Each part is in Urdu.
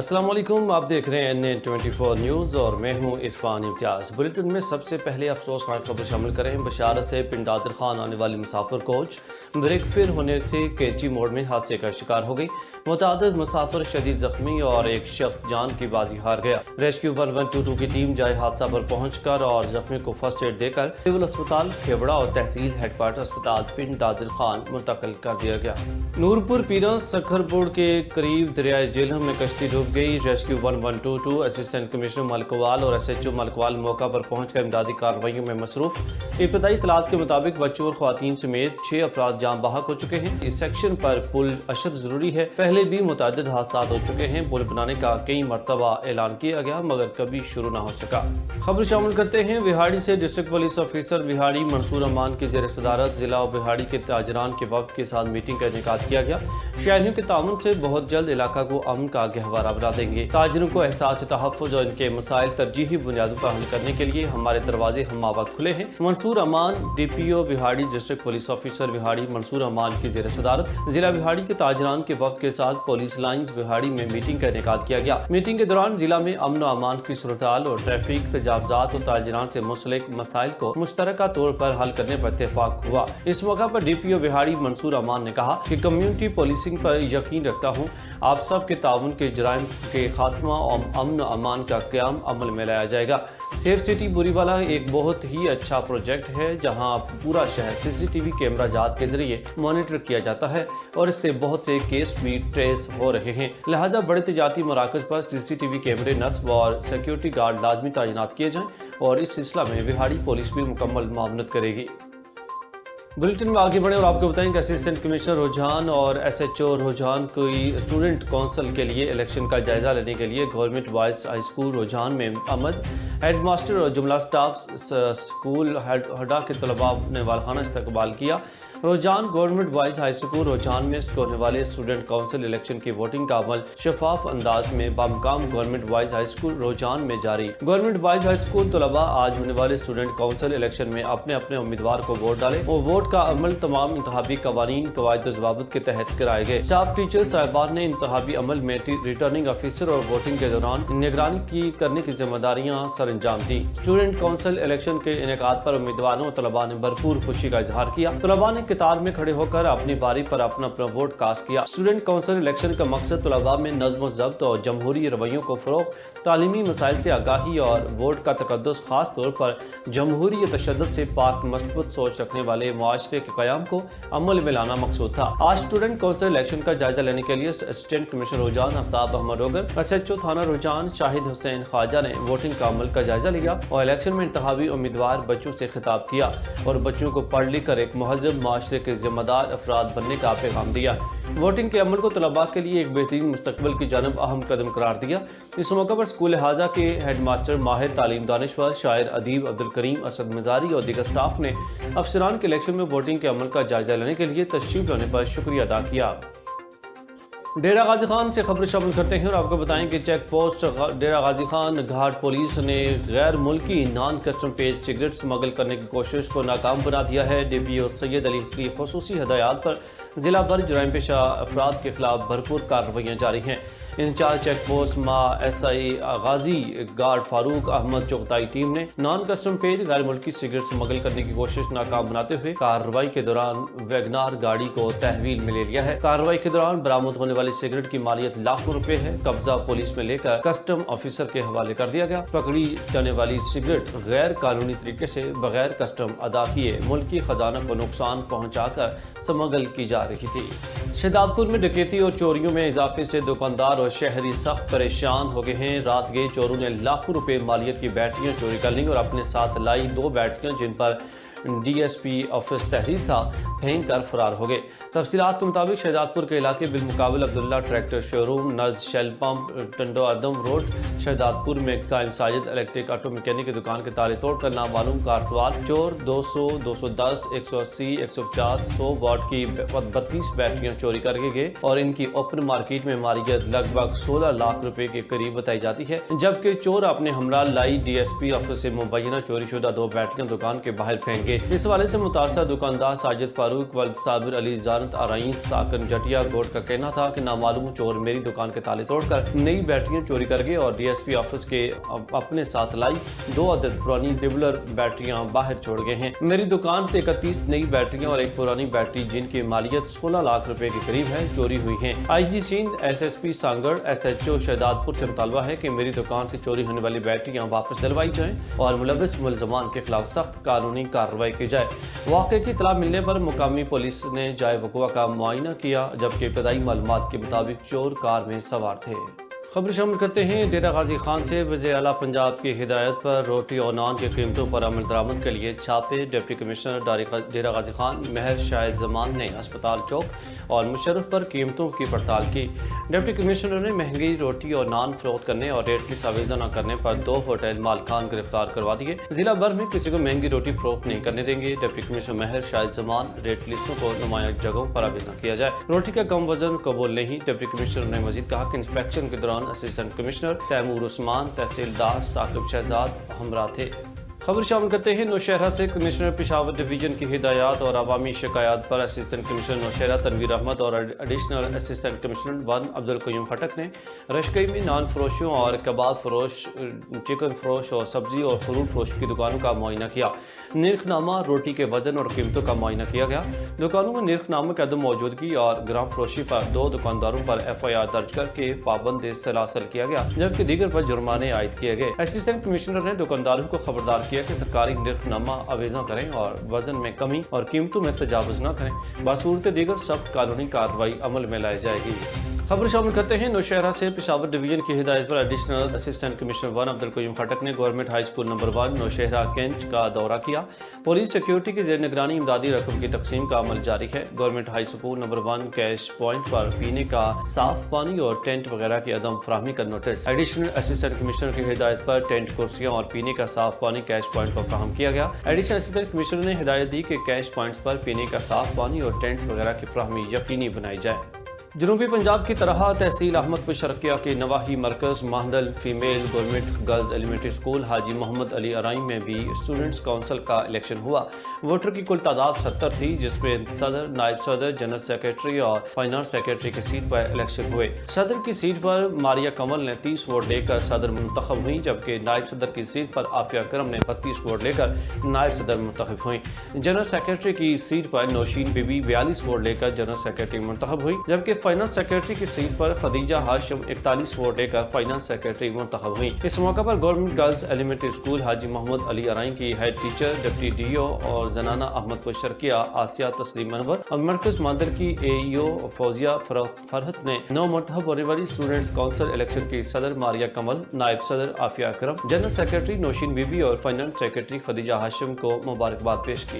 السلام علیکم، آپ دیکھ رہے ہیں NN24 نیوز اور میں ہوں عرفان امتیاز۔ بلیٹن میں سب سے پہلے افسوسناک خبر شامل کریں۔ بشارت سے پنڈ دادر خان آنے والی مسافر کوچ بریک فیل ہونے سے کیچی موڑ میں حادثے کا شکار ہو گئی۔ متعدد مسافر شدید زخمی اور ایک شخص جان کی بازی ہار گیا۔ ریسکیو 1122 کی ٹیم جائے حادثہ پر پہنچ کر اور زخمی کو فرسٹ ایڈ دے کر سول اسپتال کھیوڑا اور تحصیل ہیڈ کوارٹر اسپتال پنڈ دادر خان منتقل کر دیا گیا۔ نورپور پیران سکھرپور کے قریب دریائے جہلم میں کشتی ڈوب گئی۔ ریسکیو 1122 اسسٹنٹ کمشنر ملکوال اور SHO ملکوال موقع پر پہنچ کر امدادی کارروائیوں میں مصروف۔ ابتدائی اطلاعات کے مطابق بچوں اور خواتین سمیت 6 افراد جاں بحق ہو چکے ہیں۔ اس سیکشن پر پل اشد ضروری ہے۔ پہلے بھی متعدد حادثات ہو چکے ہیں۔ پل بنانے کا کئی مرتبہ اعلان کیا گیا مگر کبھی شروع نہ ہو سکا۔ خبر شامل کرتے ہیں وہاڑی سے۔ District police officer Vehari Mansoor Aman کی زیر صدارت ضلع اور وہاڑی کے تاجران کے وفد کے ساتھ میٹنگ کا انعقاد کیا گیا۔ شہریوں کے تعاون سے بہت جلد علاقہ کو امن کا گہوارہ بنا دیں گے۔ تاجروں کو احساس تحفظ اور ان کے مسائل ترجیحی بنیادوں پر حل کرنے کے لیے ہمارے دروازے ہم وقت کھلے ہیں۔ Mansoor Aman DPO Vehari district police officer Vehari Mansoor Aman کی زیر صدارت ضلع وہاڑی کے تاجران کے وفد کے ساتھ پولیس لائنز وہاڑی میں میٹنگ کا انعقاد کیا گیا۔ میٹنگ کے دوران ضلع میں امن و امان کی صورتحال اور ٹریفک تجاوزات اور تاجران سے منسلک مسائل کو مشترکہ طور پر حل کرنے پر اتفاق ہوا۔ اس موقع پر DPO وہاڑی منصور امان نے کہا کہ کمیونٹی پولیسنگ پر یقین رکھتا ہوں۔ آپ سب کے تعاون کے جرائم کے خاتمہ اور امن و امان کا قیام عمل میں لایا جائے گا۔ سیف سٹی بوری والا ایک بہت ہی اچھا پروجیکٹ ہے جہاں پورا شہر CCTV کیمرہ جات کے ذریعے مانیٹر کیا جاتا ہے اور اس سے بہت سے کیس بھی ٹریس ہو رہے ہیں۔ لہٰذا بڑے تجارتی مراکز پر CCTV کیمرے نصب اور سیکیورٹی گارڈ لازمی تعینات کیے جائیں اور اس سلسلہ میں وہاڑی پولیس بھی مکمل معاونت کرے گی۔ بلٹن میں آگے بڑھیں اور آپ کو بتائیں کہ اسسٹنٹ کمشنر رجحان اور SHO رجحان کی اسٹوڈنٹ کونسل کے لیے الیکشن کا جائزہ لینے کے لیے گورنمنٹ بوائز ہائی اسکول رجحان میں آمد۔ ہیڈ ماسٹر اور جملہ سٹاف اسکول ہڈا کے طلباء نے والہانہ استقبال کیا۔ رجحان گورنمنٹ بوائز ہائی اسکول رجحان میں ہونے والے اسٹوڈنٹ کونسل الیکشن کی ووٹنگ کا عمل شفاف انداز میں بامقام گورنمنٹ بوائز ہائی اسکول رجحان میں جاری۔ گورنمنٹ بوائز ہائی اسکول طلباء آج ہونے والے اسٹوڈنٹ کونسل الیکشن میں اپنے اپنے امیدوار کو ووٹ ڈالیں اور ووٹ کا عمل تمام انتخابی قوانین قواعد و ضوابط کے تحت کرائے گئے۔ اسٹاف ٹیچر صاحبان نے انتخابی عمل میں ریٹرننگ آفیسر اور ووٹنگ کے دوران نگرانی کرنے کی ذمہ داریاں سر انجام دیں۔ اسٹوڈنٹ کونسل الیکشن کے انعقاد پر امیدواروں اور طلباء نے بھرپور خوشی کا اظہار کیا۔ طلباء نے قطار میں کھڑے ہو کر اپنی باری پر اپنا ووٹ کاسٹ کیا۔ اسٹوڈنٹ کونسل الیکشن کا مقصد طلباء میں نظم و ضبط اور جمہوری رویوں کو فروغ، تعلیمی مسائل سے آگاہی اور ووٹ کا تقدس، خاص طور پر جمہوری تشدد سے پاک مثبت سوچ رکھنے والے معاشرے کے قیام کو عمل میں لانا مقصود تھا۔ آج اسٹوڈنٹ کونسل الیکشن کا جائزہ لینے کے لیے اسسٹنٹ کمشنر رجحان آفتاب احمد روگر، SHO تھانہ رجحان شاہد حسین خواجہ نے ووٹنگ کا عمل کا جائزہ لیا اور الیکشن میں انتخابی امیدوار بچوں سے خطاب کیا اور بچوں کو پڑھ لکھ کر ایک مہذب معاشرے کے ذمہ دار افراد بننے کا پیغام دیا۔ ووٹنگ کے عمل کو طلباء کے لیے ایک بہترین مستقبل کی جانب اہم قدم قرار دیا۔ اس موقع پر اسکول حاضہ کے ہیڈ ماسٹر ماہر تعلیم دانشور شاعر ادیب عبدالکریم اسد مزاری اور دیگر سٹاف نے افسران کے الیکشن میں ووٹنگ کے عمل کا جائزہ لینے کے لیے تشریف لانے پر شکریہ ادا کیا۔ ڈیرہ غازی خان سے خبر شامل کرتے ہیں اور آپ کو بتائیں کہ چیک پوسٹ ڈیرہ غازی خان گھاٹ پولیس نے غیر ملکی non custom page cigarette smuggle کرنے کی کوشش کو ناکام بنا دیا ہے۔ DPO سید علی کی خصوصی ہدایات پر ضلع بھر جرائم پیشہ افراد کے خلاف بھرپور کارروائیاں جاری ہیں۔ انچارج چیک پوسٹ SI غازی گارڈ فاروق احمد چغتائی ٹیم نے نان کسٹم پیج غیر ملکی سگریٹ اسمگل کرنے کی کوشش ناکام بناتے ہوئے کارروائی کے دوران ویگنار گاڑی کو تحویل میں لے لیا ہے۔ کارروائی کے دوران برآمد ہونے والی سگریٹ کی مالیت لاکھوں روپے ہے۔ قبضہ پولیس میں لے کر کسٹم آفیسر کے حوالے کر دیا گیا۔ پکڑی جانے والی سگریٹ غیر قانونی طریقے سے بغیر کسٹم ادا کیے ملکی خزانہ کو نقصان پہنچا کر اسمگل کی جا رہی تھی۔ شہزاد پور میں ڈکیتی اور چوریوں میں اضافے سے دکاندار اور شہری سخت پریشان ہو گئے ہیں۔ رات گئے چوروں نے لاکھوں روپے مالیت کی بیٹریاں چوری کر لیں اور اپنے ساتھ لائی 2 بیٹریاں جن پر DSP آفس تحریر تھا پھینک کر فرار ہو گئے۔ تفصیلات کے مطابق شہزاد پور کے علاقے بالمقابل عبداللہ ٹریکٹر شو روم، نرد شیل پمپ، ٹنڈو ادم روڈ شہزاد پور میں قائم ساجد الیکٹرک آٹو میکینک کی دکان کے تالے توڑ کر نامعلوم کار سوار چور 200، 210، 180، 150، 100 واٹ کی 32 بیٹریاں چوری کر کے گئے اور ان کی اوپن مارکیٹ میں مالیت لگ بھگ 16 لاکھ روپے کے قریب بتائی جاتی ہے، جبکہ چور اپنے ہمراہ لائی DSP آفس سے مبینہ چوری شدہ 2 بیٹریاں دکان کے باہر پھینک گئے۔ گے۔ اس حوالے سے متاثرہ دکاندار ساجد فاروق ولد صابر علی زانت آرائیں ساکن جٹیا گوٹ کا کہنا تھا کہ نامعلوم چور میری دکان کے تالے توڑ کر نئی بیٹریاں چوری کر گئے اور ڈی ایس پی آفس کے اپنے ساتھ لائی 2 عدد پرانی ڈبلر بیٹریاں باہر چھوڑ گئے ہیں۔ میری دکان سے 31 نئی بیٹریاں اور ایک پرانی بیٹری جن کی مالیت 16 لاکھ روپے کے قریب ہے چوری ہوئی ہیں۔ I G Sindh S S P Sanghar S H O Shahdadpur سے مطالبہ ہے کہ میری دکان سے چوری ہونے والی بیٹریاں واپس دلوائی جائیں اور ملوث ملزمان کے خلاف سخت قانونی کارروائی کی جائے۔ واقعے کی اطلاع ملنے پر مقامی پولیس نے جائے وقوع کا معائنہ کیا جبکہ ابتدائی معلومات کے مطابق چور کار میں سوار تھے۔ خبر شامل کرتے ہیں ڈیرہ غازی خان سے وزیر اعلیٰ پنجاب کی ہدایت پر روٹی اور نان کی قیمتوں پر عمل درآمد کے لیے چھاپے۔ ڈپٹی کمشنر ڈیرہ غازی خان مہر شاہد زمان نے ہسپتال چوک اور مشرف پر قیمتوں کی پڑتال کی۔ ڈپٹی کمشنر نے مہنگی روٹی اور نان فروخت کرنے اور ریٹ کی آویزہ نہ کرنے پر 2 ہوٹل مالکان گرفتار کروا دیے۔ ضلع بھر میں کسی کو مہنگی روٹی فروخت نہیں کرنے دیں گے۔ ڈپٹی کمشنر مہر شاہد زمان ریٹ لسٹوں کو نمایاں جگہوں پر آویزہ کیا جائے۔ روٹی کا کم وزن قبول نہیں۔ ڈپٹی کمشنر نے مزید کہا کہ انسپیکشن کے دوران اسسٹنٹ کمشنر تیمور عثمان، تحصیلدار ثاقب شہزاد ہمراہ تھے۔ خبر شامل کرتے ہیں نوشہرہ سے کمشنر پشاور ڈویژن کی ہدایات اور عوامی شکایات پر اسسٹنٹ کمشنر نوشہرہ تنویر احمد اور additional assistant commissioner 1 Abdul Qayyum Khattak نے رشکئی میں نان فروشوں اور کباب فروش، چکن فروش اور سبزی اور فروٹ فروش کی دکانوں کا معائنہ کیا۔ نرخ نامہ، روٹی کے وزن اور قیمتوں کا معائنہ کیا گیا۔ دکانوں میں نرخ نامہ کی عدم موجودگی اور گرام فروشی پر 2 دکانداروں پر ایف آئی آر درج کر کے پابند سلاسل کیا گیا جبکہ دیگر پر جرمانے عائد کیے گئے۔ اسسٹنٹ کمشنر نے دکانداروں کو خبردار کیا کہ سرکاری نرخ نامہ آویزاں کریں اور وزن میں کمی اور قیمتوں میں تجاوز نہ کریں، بصورت دیگر سخت قانونی کارروائی عمل میں لائی جائے گی۔ خبر شامل کرتے ہیں نوشہرہ سے پشاور ڈویژن کی ہدایت پر additional assistant commissioner 1 Abdul Qayyum Khattak نے government high school number 1 Nowshera cantt کا دورہ کیا۔ پولیس سیکیورٹی کی زیر نگرانی امدادی رقم کی تقسیم کا عمل جاری ہے۔ Government high school number 1 cash point پر پینے کا صاف پانی اور ٹینٹ وغیرہ کی عدم فراہمی کا نوٹس۔ ایڈیشنل اسسٹنٹ کمشنر کی ہدایت پر ٹینٹ، کرسیاں اور پینے کا صاف پانی کیش پوائنٹ پر فراہم کیا گیا۔ ایڈیشنل اسسٹنٹ کمشنر نے ہدایت دی کہ کیش پوائنٹس پر پینے کا صاف پانی اور ٹینٹس وغیرہ کی فراہمی یقینی بنائی جائے۔ جنوبی پنجاب کی طرح تحصیل احمد پشرکیہ کے نواحی مرکز ماندل female government girls elementary school Haji Muhammad Ali Arain میں بھی اسٹوڈنٹس کونسل کا الیکشن ہوا۔ ووٹر کی کل تعداد 70 تھی جس میں صدر، نائب صدر، جنرل سیکریٹری اور فائنانس سیکریٹری کی سیٹ پر الیکشن ہوئے۔ صدر کی سیٹ پر ماریہ کمل نے 30 ووٹ لے کر صدر منتخب ہوئیں جبکہ نائب صدر کی سیٹ پر عافیہ اکرم نے 32 ووٹ لے کر نائب صدر منتخب ہوئیں۔ جنرل سیکریٹری کی سیٹ پر نوشین بی بی 42 ووٹ لے کر جنرل سیکریٹری منتخب ہوئی جبکہ فائنانس سیکریٹری کی سیٹ پر خدیجہ ہاشم 41 ووٹ لے کر فائنانس سیکریٹری منتخب ہوئی۔ اس موقع پر government girls elementary school Haji Muhammad Ali Arain کی head teacher, deputy D O اور زنانہ احمد پشرکیہ آسیہ تسلیم انور اور مرکز ماندر کی اے ای او فوزیہ فرحت نے 9 مرتبہ ہونے والی اسٹوڈنٹس کونسل الیکشن کی صدر ماریہ کمل، نائب صدر Afia Akram, general secretary Nosheen Bibi اور فائنانس سیکریٹری خدیجہ ہاشم کو مبارکباد پیش کی۔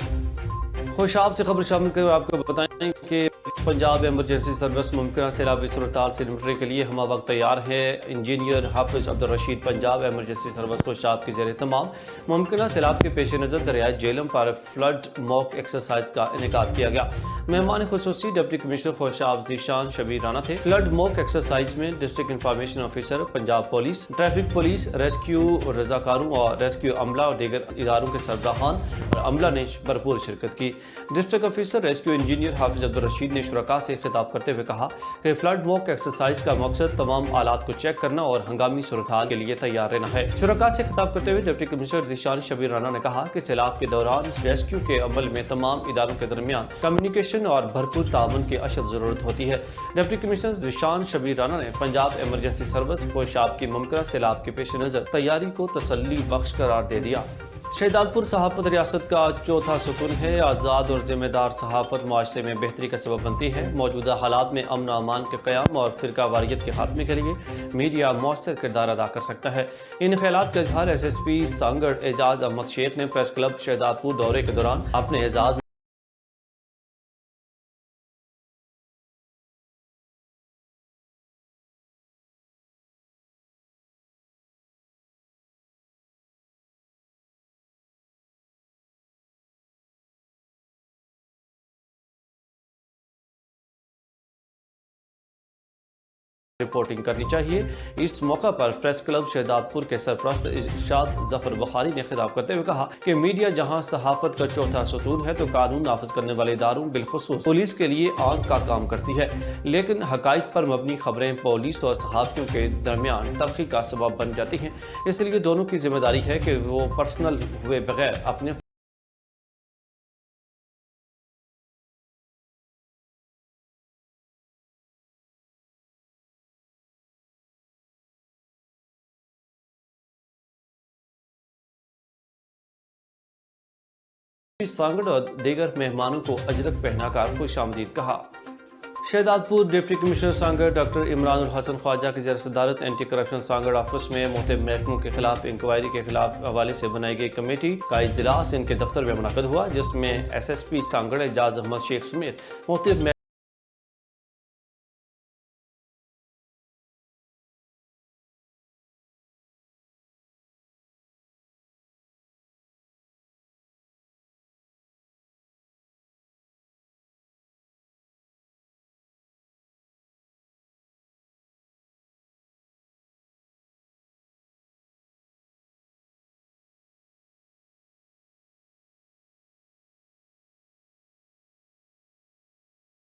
خوشاب سے خبر شامل کر آپ کو بتائیں کہ پنجاب ایمرجنسی سروس ممکنہ سیلابی صورتحال سے نمٹنے کے لیے ہمہ وقت تیار ہے۔ Engineer Hafiz Abdul Rasheed Punjab emergency service Khushab کے زیر اہتمام ممکنہ سیلاب کے پیش نظر دریائے جہلم پر فلڈ موک ایکسرسائز کا انعقاد کیا گیا۔ مہمان خصوصی ڈپٹی کمشنر خوشاب ذیشان شبیر رانا تھے۔ فلڈ موک ایکسرسائز میں district information officer, Punjab police, traffic police, rescue رضاکاروں اور ریسکیو عملہ اور دیگر اداروں کے سربراہان اور عملہ نے بھرپور شرکت کی۔ District officer rescue engineer Hafiz Abdul Rashid نے شرکاء سے خطاب کرتے ہوئے کہا کہ فلڈ موک ایکسرسائز کا مقصد تمام آلات کو چیک کرنا اور ہنگامی صورتحال کے لیے تیار رہنا ہے۔ شرکاء سے خطاب کرتے ہوئے ڈپٹی کمشنر ذیشان شبیر رانا نے کہا کہ سیلاب کے دوران ریسکیو کے عمل میں تمام اداروں کے درمیان کمیونیکیشن اور بھرپور تعاون کی اشد ضرورت ہوتی ہے۔ ڈپٹی کمشنر ذیشان شبیر رانا نے پنجاب ایمرجنسی سروس خوشاب کی ممکنہ سیلاب کے پیش نظر تیاری کو تسلی بخش قرار دے دیا۔ شہداد پور صحافت ریاست کا چوتھا ستون ہے۔ آزاد اور ذمہ دار صحافت معاشرے میں بہتری کا سبب بنتی ہے۔ موجودہ حالات میں امن و امان کے قیام اور فرقہ واریت کے خاتمے کے لیے میڈیا مؤثر کردار ادا کر سکتا ہے۔ ان خیالات کا اظہار ایس ایس پی سانگڑ اعجاز احمد شیخ نے پریس کلب شہداد پور دورے کے دوران اپنے اعزاز رپورٹنگ کرنی چاہیے۔ اس موقع پر پریس کلب شہزادپور کے سرپرست ارشاد ظفر بخاری نے خطاب کرتے ہوئے کہا کہ میڈیا جہاں صحافت کا چوتھا ستون ہے تو قانون نافذ کرنے والے اداروں بالخصوص پولیس کے لیے آنکھ کا کام کرتی ہے، لیکن حقائق پر مبنی خبریں پولیس اور صحافیوں کے درمیان تلخی کا سبب بن جاتی ہیں۔ اس لیے دونوں کی ذمہ داری ہے کہ وہ پرسنل ہوئے بغیر اپنے سانگڑ اور دیگر مہمانوں کو اجرک پہنا کر خوش آمدید کہا۔ شہزادپور ڈپٹی کمشنر سانگڑ ڈاکٹر عمران الحسن خواجہ کی زیر صدارت اینٹی کرپشن سانگڑ آفس میں معتبر محکموں کے خلاف انکوائری کے خلاف حوالے سے بنائی گئی کمیٹی کا اجلاس ان کے دفتر میں منعقد ہوا، جس میں ایس ایس پی سانگڑ اعجاز احمد شیخ سمیت معتبر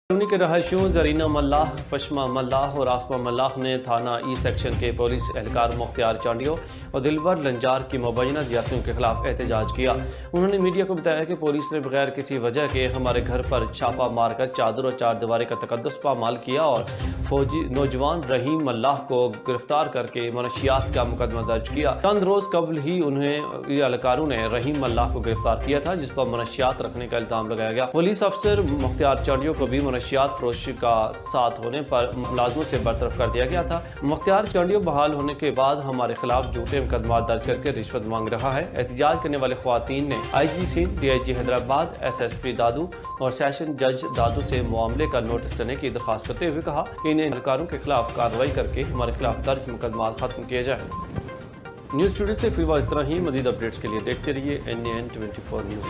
کالونی کے رہائشیوں زرینہ ملاح، پشمہ ملاح اور آسمہ ملاح نے تھانہ ای سیکشن کے پولیس اہلکار مختار چانڈیو اور دلبر لنجار کی مبینہ زیادتیوں کے خلاف احتجاج کیا۔ انہوں نے میڈیا کو بتایا کہ پولیس نے بغیر کسی وجہ کے ہمارے گھر پر چھاپا مار کر چادر اور چار دیواری کا تقدس پامال کیا اور فوجی نوجوان رحیم ملاح کو گرفتار کر کے منشیات کا مقدمہ درج کیا۔ چند روز قبل ہی انہیں اہلکاروں نے رحیم ملاح کو گرفتار کیا تھا، جس پر منشیات رکھنے کا الزام لگایا گیا۔ پولیس افسر مختار چانڈیو کو بھی منشیات فروشی کا ساتھ ہونے پر ملازموں سے برطرف کر دیا گیا تھا۔ مختار چانڈیو بحال ہونے کے بعد ہمارے خلاف جھوٹے مقدمات درج کر کے رشوت مانگ رہا ہے۔ احتجاج کرنے والے خواتین نے I G Sindh, D I G Hyderabad, S S P Dadu اور سیشن جج دادو سے معاملے کا نوٹس لینے کی درخواست کرتے ہوئے کہا کہ انہیں اہلکاروں کے خلاف کارروائی کر کے ہمارے خلاف درج مقدمات ختم کیے جائیں۔ نیوز اسٹوڈیو سے فی الوقت اتنا ہی۔ مزید اپڈیٹس کے لیے دیکھتے رہیے NAN 24 نیوز۔